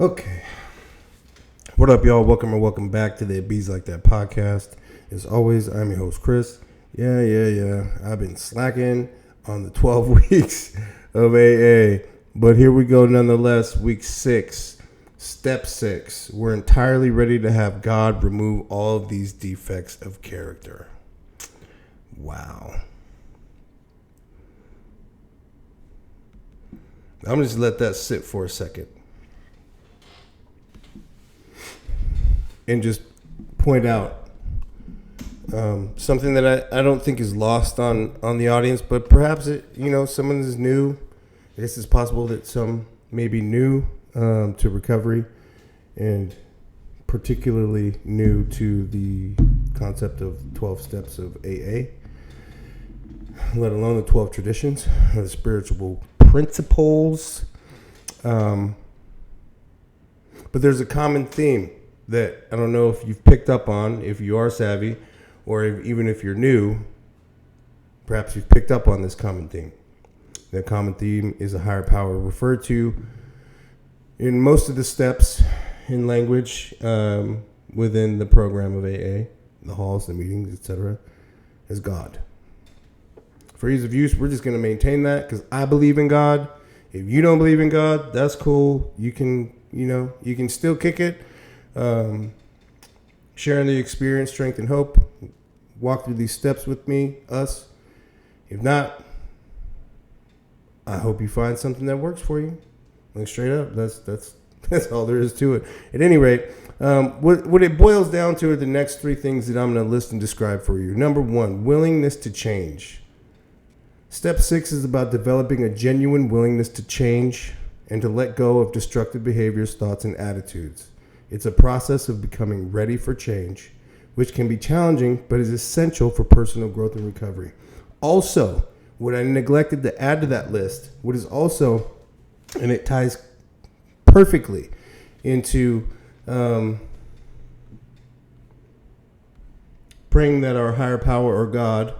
Okay. What up, y'all? Welcome back to the It Bees Like That podcast. As always, I'm your host, Chris. Yeah. I've been slacking on the 12 weeks of AA, but here we go nonetheless. Week 6, step 6. We're entirely ready to have God remove all of these defects of character. Wow. I'm going to just let that sit for a second and just point out something that I don't think is lost on the audience, but perhaps someone is new. I guess it's possible that some may be new to recovery and particularly new to the concept of 12 steps of AA, let alone the 12 traditions, the spiritual principles. But there's a common theme that I don't know if you've picked up on, if you are savvy, or even if you're new, perhaps you've picked up on this common theme. That common theme is a higher power referred to in most of the steps in language within the program of AA, the halls, the meetings, etc., as God. For ease of use, we're just going to maintain that because I believe in God. If you don't believe in God, that's cool. You can still kick it. Sharing the experience, strength, and hope. Walk through these steps with me, us. If not, I hope you find something that works for you. Like straight up, that's all there is to it. At any rate, what it boils down to are the next 3 things that I'm going to list and describe for you. Number 1, willingness to change. Step 6 is about developing a genuine willingness to change and to let go of destructive behaviors, thoughts, and attitudes. It's a process of becoming ready for change, which can be challenging, but is essential for personal growth and recovery. Also, what I neglected to add to that list, what is also, and it ties perfectly into praying that our higher power or God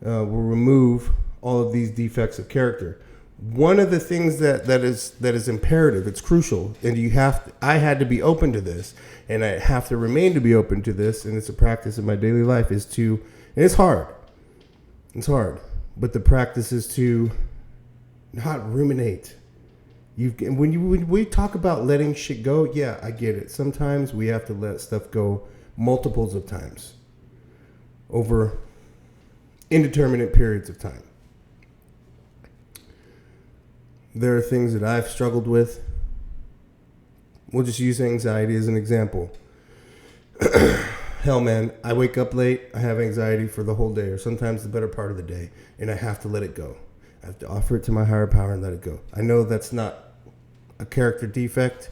will remove all of these defects of character. One of the things that is imperative, it's crucial, and I had to be open to this, and I have to remain to be open to this, and it's a practice in my daily life, and it's hard, but the practice is to not ruminate. When we talk about letting shit go, yeah, I get it. Sometimes we have to let stuff go multiples of times over indeterminate periods of time. There are things that I've struggled with. We'll just use anxiety as an example. Hell, man, I wake up late. I have anxiety for the whole day or sometimes the better part of the day, and I have to let it go. I have to offer it to my higher power and let it go. I know that's not a character defect,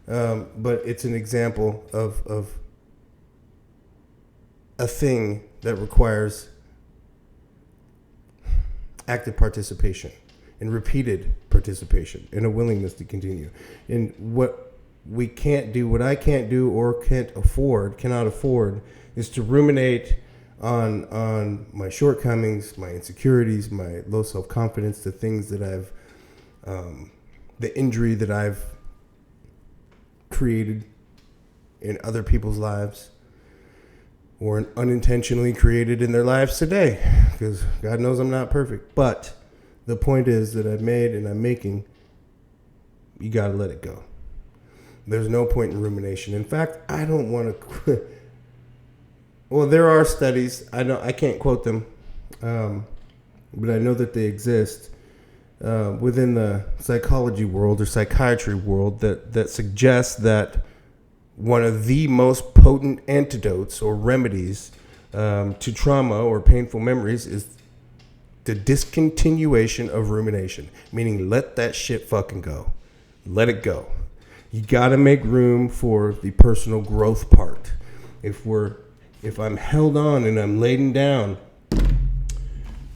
but it's an example of a thing that requires active participation and repeated participation and a willingness to continue. And what I can't do or cannot afford is to ruminate on my shortcomings, my insecurities, my low self-confidence, the things that the injury that I've created in other people's lives or unintentionally created in their lives today, because God knows I'm not perfect. But the point is that I've made and I'm making, you got to let it go. There's no point in rumination. In fact, I don't want to quit. Well, there are studies. I can't quote them, but I know that they exist within the psychology world or psychiatry world that suggests that one of the most potent antidotes or remedies to trauma or painful memories is the discontinuation of rumination, meaning let that shit fucking go. Let it go. You got to make room for the personal growth part. If I'm held on and I'm laden down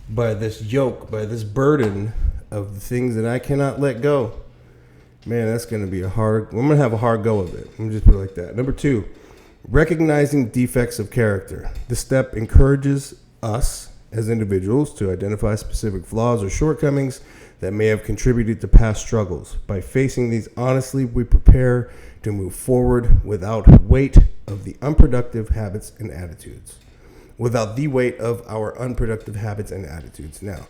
by this yoke, by this burden of the things that I cannot let go, man, that's going to be I'm going to have a hard go of it. Let me just put it like that. Number 2, recognizing defects of character. This step encourages us as individuals to identify specific flaws or shortcomings that may have contributed to past struggles. By facing these honestly, we prepare to move forward without weight of the unproductive habits and attitudes. Without the weight of our unproductive habits and attitudes. Now,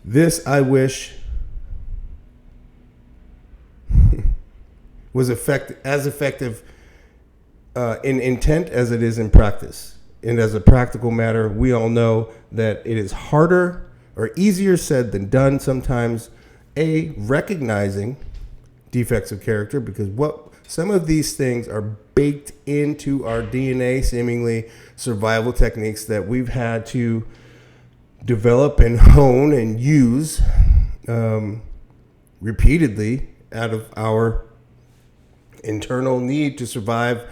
this I wish was as effective in intent as it is in practice. And as a practical matter, we all know that it is harder or easier said than done sometimes, recognizing defects of character, because some of these things are baked into our DNA, seemingly survival techniques that we've had to develop and hone and use repeatedly out of our internal need to survive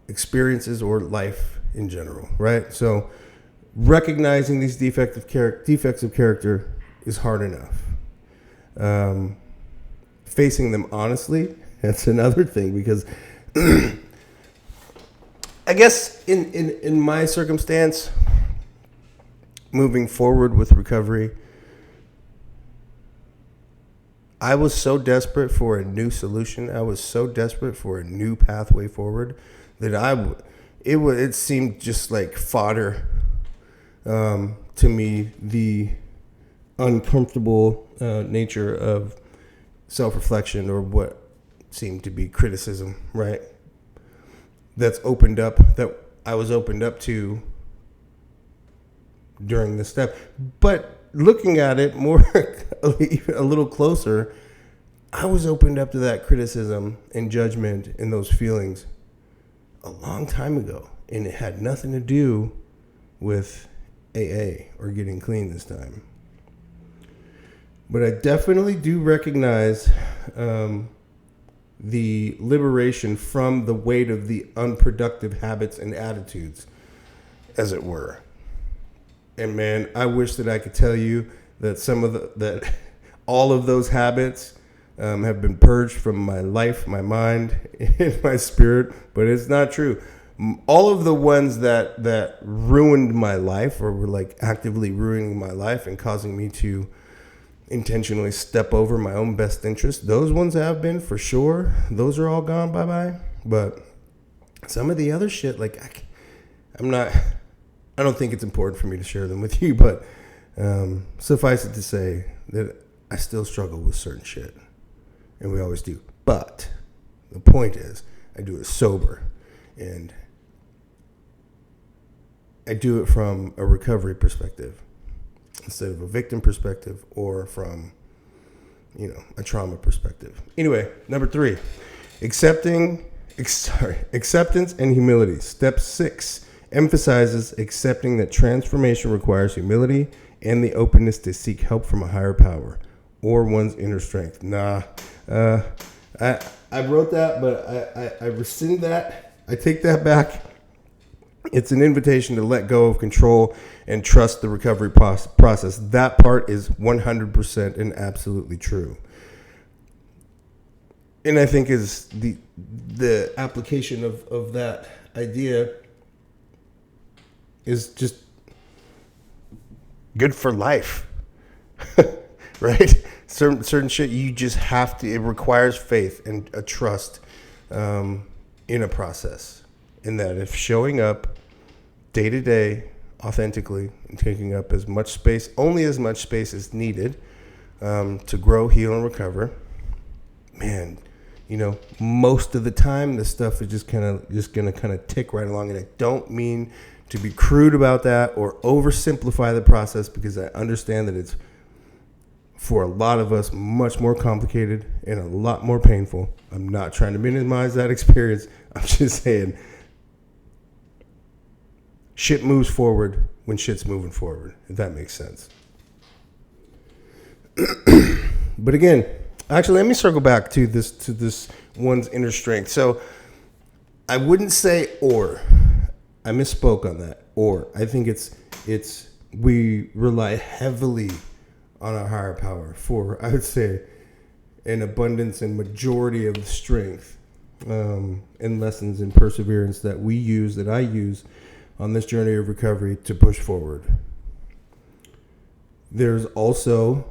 experiences or life in general, right? So recognizing these defects of character is hard enough. Facing them honestly, that's another thing, because I guess in my circumstance, moving forward with recovery, I was so desperate for a new solution. I was so desperate for a new pathway forward that it seemed just like fodder to me, the uncomfortable nature of self-reflection, or what seemed to be criticism, right? That I was opened up to during this step. But looking at it more, a little closer, I was opened up to that criticism and judgment and those feelings a long time ago. And it had nothing to do with AA or getting clean this time. But I definitely do recognize the liberation from the weight of the unproductive habits and attitudes, as it were. And man, I wish that I could tell you that that all of those habits have been purged from my life, my mind, and my spirit, but it's not true. All of the ones that ruined my life, or were like actively ruining my life and causing me to intentionally step over my own best interest, those ones have been, for sure. Those are all gone bye-bye. But some of the other shit, like I don't think it's important for me to share them with you, but suffice it to say that I still struggle with certain shit, and we always do. But the point is, I do it sober, and I do it from a recovery perspective instead of a victim perspective, or from, a trauma perspective. Anyway, number 3, acceptance and humility. Step 6 emphasizes accepting that transformation requires humility and the openness to seek help from a higher power or one's inner strength. I wrote that, but I rescind that. I take that back. It's an invitation to let go of control and trust the recovery process. That part is 100% and absolutely true. And I think is the application of that idea is just good for life, right? Certain shit you just have to. It requires faith and a trust in a process. In that, if showing up day to day authentically and taking up as much space as needed to grow, heal, and recover, man, most of the time this stuff is just gonna kind of tick right along. And I don't mean to be crude about that or oversimplify the process, because I understand that it's, for a lot of us, much more complicated and a lot more painful. I'm not trying to minimize that experience. I'm just saying shit moves forward when shit's moving forward, if that makes sense. But again, actually, let me circle back to this one's inner strength. So I wouldn't say or. I misspoke on that. Or I think it's we rely heavily on our higher power for, I would say, an abundance and majority of the strength and lessons and perseverance that I use on this journey of recovery to push forward. There's also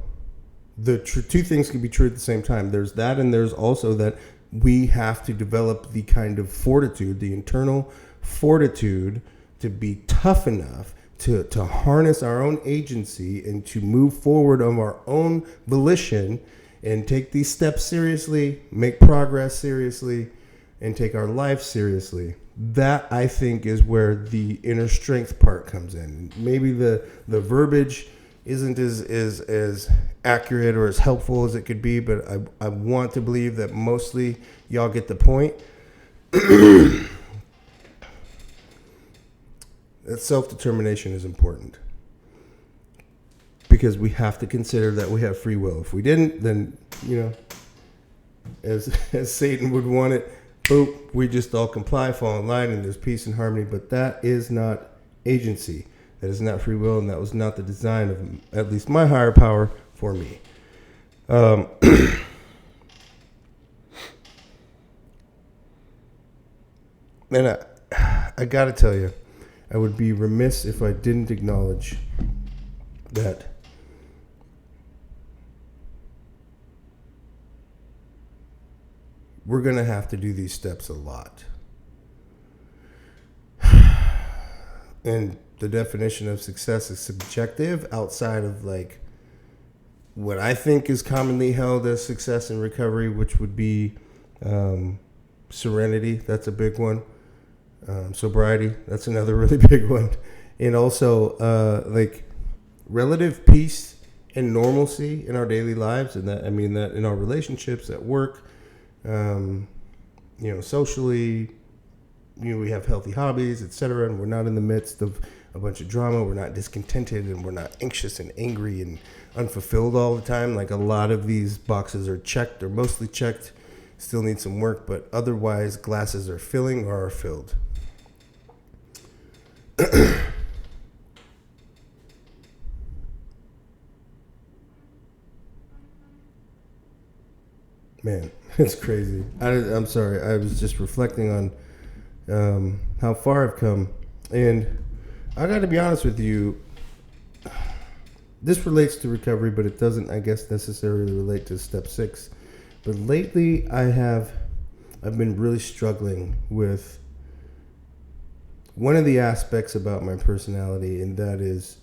two things can be true at the same time. There's that, and there's also that we have to develop the kind of fortitude, the internal fortitude, to be tough enough to harness our own agency and to move forward of our own volition and take these steps seriously, make progress seriously, and take our life seriously. That, I think, is where the inner strength part comes in. Maybe the verbiage isn't as accurate or as helpful as it could be, but I want to believe that mostly y'all get the point. That self-determination is important because we have to consider that we have free will. If we didn't, then, as Satan would want it, boop, we just all comply, fall in line, and there's peace and harmony. But that is not agency. That is not free will, and that was not the design of at least my higher power for me. And I got to tell you, I would be remiss if I didn't acknowledge that we're going to have to do these steps a lot. And the definition of success is subjective outside of like what I think is commonly held as success in recovery, which would be serenity. That's a big one. Sobriety. That's another really big one. And also like relative peace and normalcy in our daily lives. And that, I mean that in our relationships, at work, socially, we have healthy hobbies, etc. And we're not in the midst of a bunch of drama. We're not discontented, and we're not anxious and angry and unfulfilled all the time. Like a lot of these boxes are checked, or mostly checked, still need some work, but otherwise glasses are filling or are filled. Man, it's crazy. I'm sorry. I was just reflecting on how far I've come. And I got to be honest with you. This relates to recovery, but it doesn't, I guess, necessarily relate to step 6. But lately, I've been really struggling with one of the aspects about my personality, and that is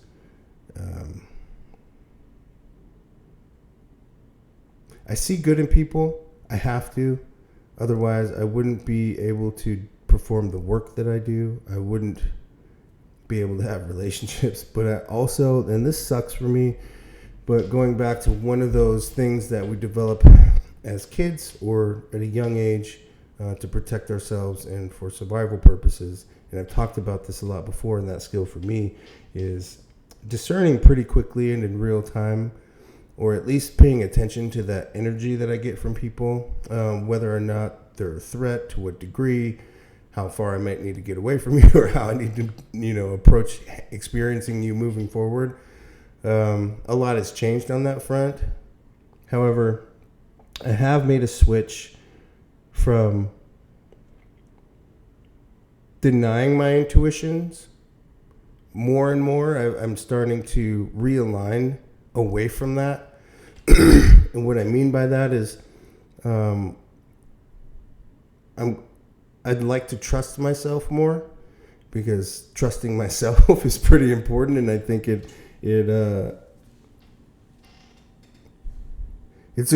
I see good in people. I have to. Otherwise, I wouldn't be able to perform the work that I do. I wouldn't be able to have relationships. But I also, and this sucks for me, but going back to one of those things that we develop as kids or at a young age to protect ourselves and for survival purposes, and I've talked about this a lot before, and that skill for me is discerning pretty quickly and in real time, or at least paying attention to that energy that I get from people, whether or not they're a threat, to what degree, how far I might need to get away from you, or how I need to, approach experiencing you moving forward. A lot has changed on that front. However, I have made a switch from denying my intuitions more and more. I'm starting to realign away from that. And what I mean by that is I'd like to trust myself more, because trusting myself is pretty important, and I think it's a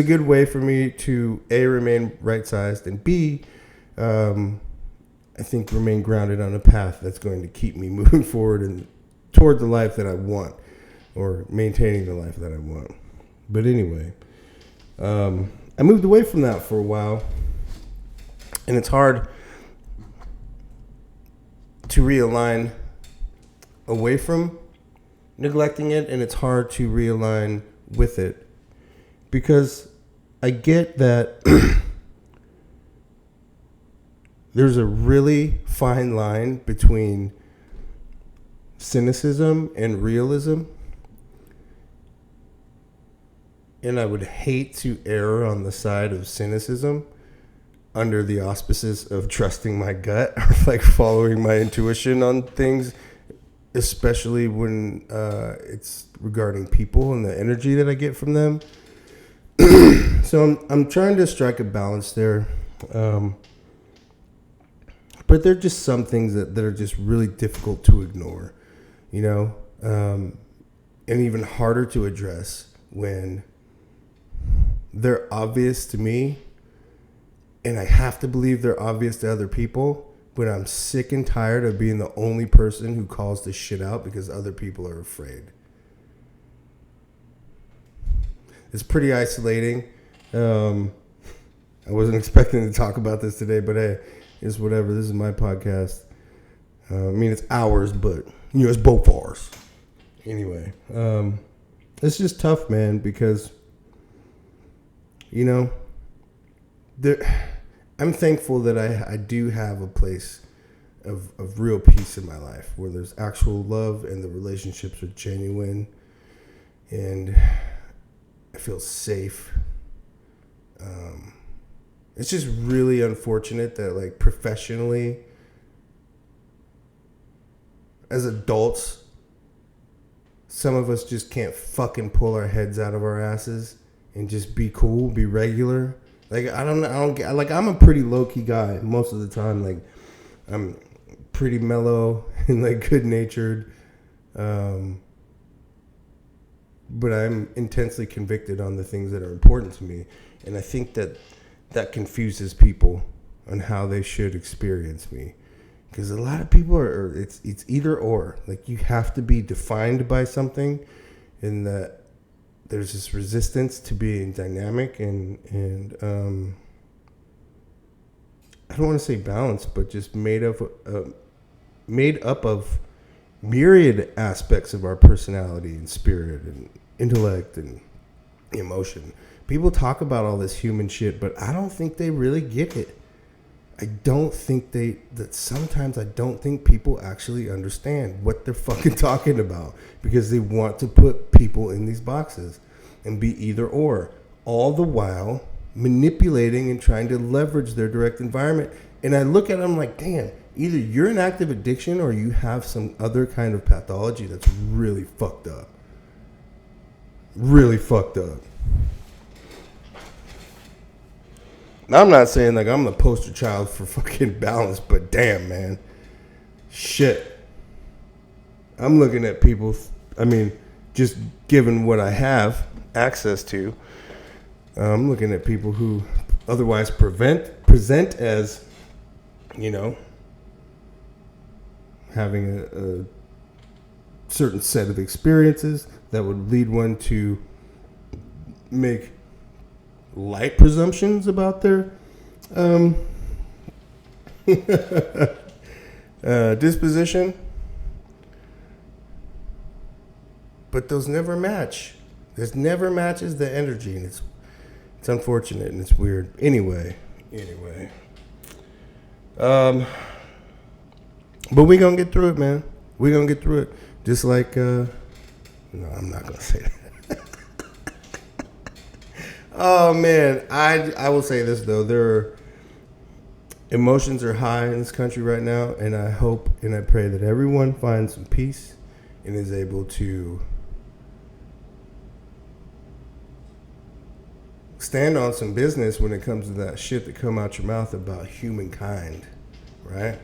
good way for me to A, remain right-sized, and B, I think remain grounded on a path that's going to keep me moving forward and toward the life that I want, or maintaining the life that I want. But anyway, I moved away from that for a while, and it's hard to realign away from neglecting it, and it's hard to realign with it, because I get that there's a really fine line between cynicism and realism. And I would hate to err on the side of cynicism under the auspices of trusting my gut, or like following my intuition on things, especially when it's regarding people and the energy that I get from them. So I'm trying to strike a balance there. But there are just some things that are just really difficult to ignore, you know, and even harder to address when they're obvious to me, and I have to believe they're obvious to other people, but I'm sick and tired of being the only person who calls this shit out because other people are afraid. It's pretty isolating. I wasn't expecting to talk about this today, but hey, it's whatever. This is my podcast. I mean, it's ours, but, you know, it's both ours. Anyway, it's just tough, man, because, you know, I'm thankful that I do have a place of real peace in my life where there's actual love and the relationships are genuine and I feel safe. It's just really unfortunate that, like, professionally, as adults, some of us just can't fucking pull our heads out of our asses and just be cool, be regular. Like, I don't get, like, I'm a pretty low-key guy most of the time. Like, I'm pretty mellow and, like, good-natured. But I'm intensely convicted on the things that are important to me. And I think that confuses people on how they should experience me. Because a lot of people are it's either or. Like, you have to be defined by something, and that there's this resistance to being dynamic and I don't want to say balanced, but just made up of myriad aspects of our personality and spirit and intellect and emotion. People talk about all this human shit, but I don't think they really get it. Sometimes I don't think people actually understand what they're fucking talking about because they want to put people in these boxes and be either or, all the while manipulating and trying to leverage their direct environment. And I look at them like, damn, either you're in active addiction or you have some other kind of pathology that's really fucked up. Really fucked up. Now, I'm not saying like I'm the poster child for fucking balance, but damn, man. Shit. I'm looking at people, I mean, just given what I have access to, I'm looking at people who otherwise present as, you know, having a certain set of experiences that would lead one to make light presumptions about their disposition, but those never match. This never matches the energy, and it's unfortunate and it's weird. Anyway, but we gonna get through it, man. We gonna get through it. Just like no, I'm not gonna say that. Oh man, I will say this though, emotions are high in this country right now, and I hope and I pray that everyone finds some peace and is able to stand on some business when it comes to that shit that come out your mouth about humankind, right?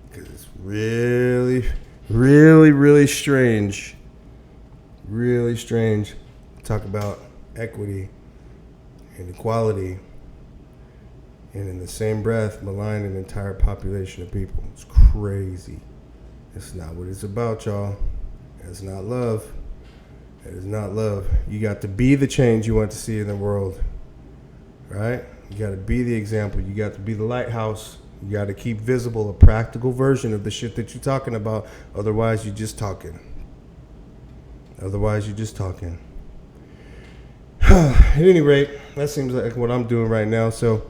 Because it's really, really, really strange. Really strange to talk about equity and equality, and in the same breath malign an entire population of people. It's crazy. It's not what it's about, y'all. It's not love. It is not love. You got to be the change you want to see in the world, right? You got to be the example. You got to be the lighthouse. You got to keep visible a practical version of the shit that you're talking about. Otherwise, you're just talking. At any rate, that seems like what I'm doing right now. So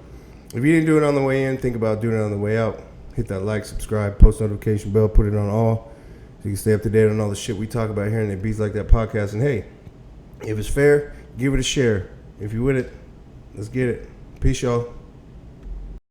if you didn't do it on the way in, think about doing it on the way out. Hit that like, subscribe, post notification bell, put it on all so you can stay up to date on all the shit we talk about here in the Beats Like That podcast. And hey, if it's fair, give it a share. If you with it, let's get it. Peace, y'all.